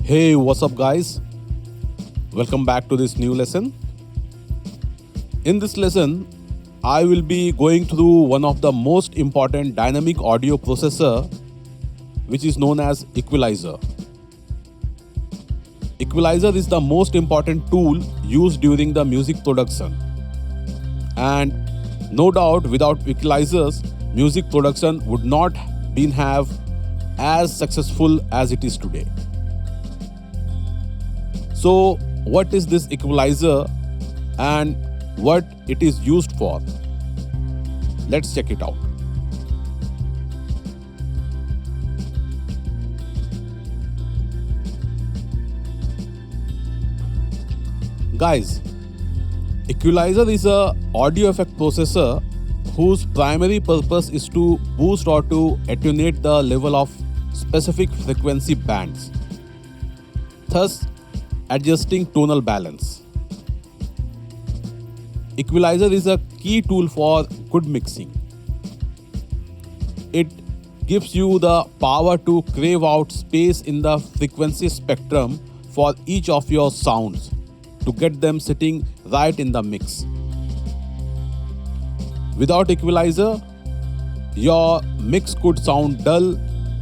Hey, what's up, guys? Welcome back to this new lesson. In this lesson, I will be going through one of the most important dynamic audio processor, which is known as equalizer. Equalizer is the most important tool used during the music production. And no doubt, without equalizers, music production would not been have as successful as it is today. So, what is this equalizer and what it is used for? Let's check it out. Guys, equalizer is a audio effect processor whose primary purpose is to boost or to attenuate the level of specific frequency bands, thus adjusting tonal balance. Equalizer is a key tool for good mixing. It gives you the power to crave out space in the frequency spectrum for each of your sounds to get them sitting right in the mix. Without equalizer, your mix could sound dull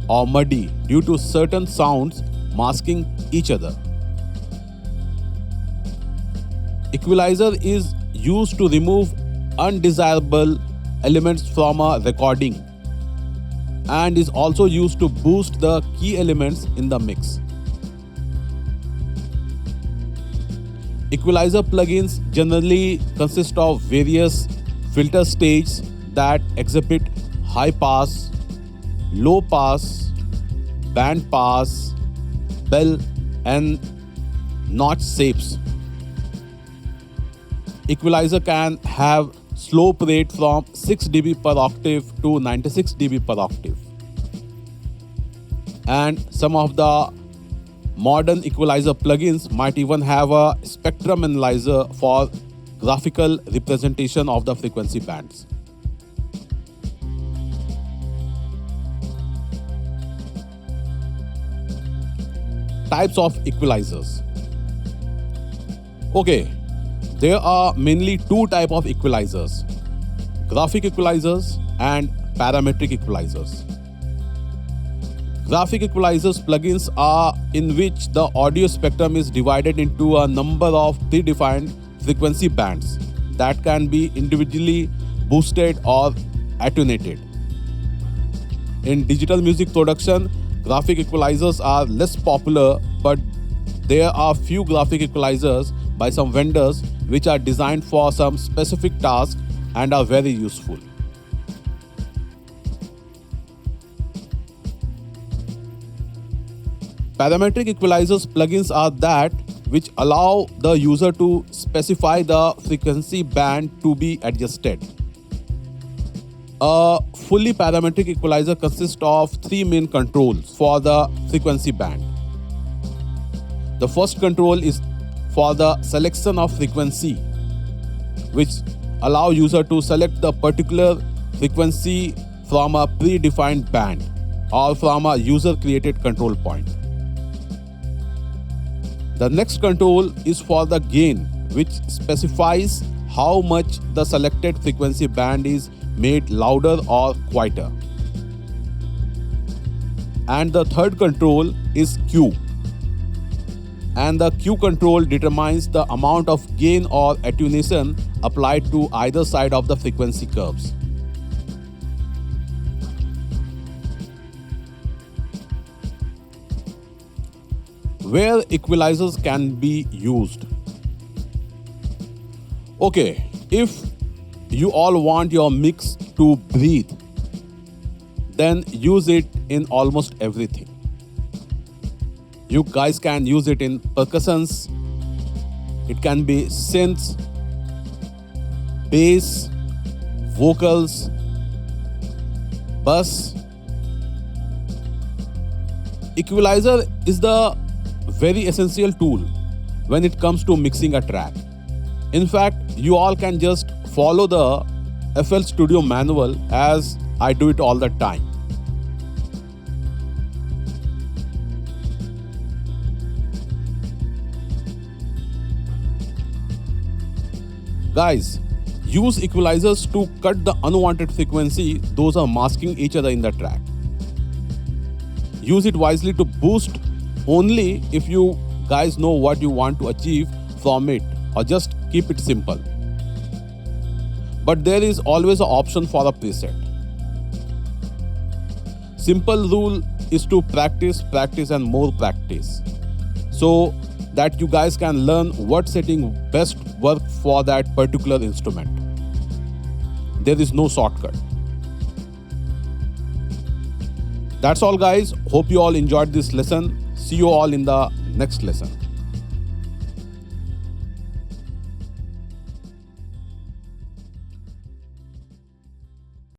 or muddy due to certain sounds masking each other. Equalizer is used to remove undesirable elements from a recording and is also used to boost the key elements in the mix. Equalizer plugins generally consist of various filter stages that exhibit high pass, low pass, band pass, bell, and notch shapes. Equalizer can have slope rate from 6 dB per octave to 96 dB per octave. And some of the modern equalizer plugins might even have a spectrum analyzer for graphical representation of the frequency bands. Types of equalizers. Okay, there are mainly two types of equalizers: graphic equalizers and parametric equalizers. Graphic equalizers plugins are in which the audio spectrum is divided into a number of predefined frequency bands that can be individually boosted or attenuated. In digital music production, graphic equalizers are less popular, but there are few graphic equalizers by some vendors which are designed for some specific tasks and are very useful. Parametric equalizers plugins are that which allow the user to specify the frequency band to be adjusted. A fully parametric equalizer consists of three main controls for the frequency band. The first control is for the selection of frequency, which allow user to select the particular frequency from a predefined band or from a user created control point. The next control is for the gain, which specifies how much the selected frequency band is made louder or quieter. And the third control is Q. And the Q control determines the amount of gain or attenuation applied to either side of the frequency curves. Where equalizers can be used. Okay, if you all want your mix to breathe, then use it in almost everything. You guys can use it in percussions, it can be synths, bass, vocals, bass. Equalizer is the very essential tool when it comes to mixing a track. In fact, you all can just follow the FL Studio manual as I do it all the time. Guys, use equalizers to cut the unwanted frequency those are masking each other in the track. Use it wisely to boost only if you guys know what you want to achieve from it, or just keep it simple. But there is always an option for a preset. Simple rule is to practice, practice and more practice, so that you guys can learn what setting best work for that particular instrument. There is no shortcut. That's all guys. Hope you all enjoyed this lesson. See you all in the next lesson.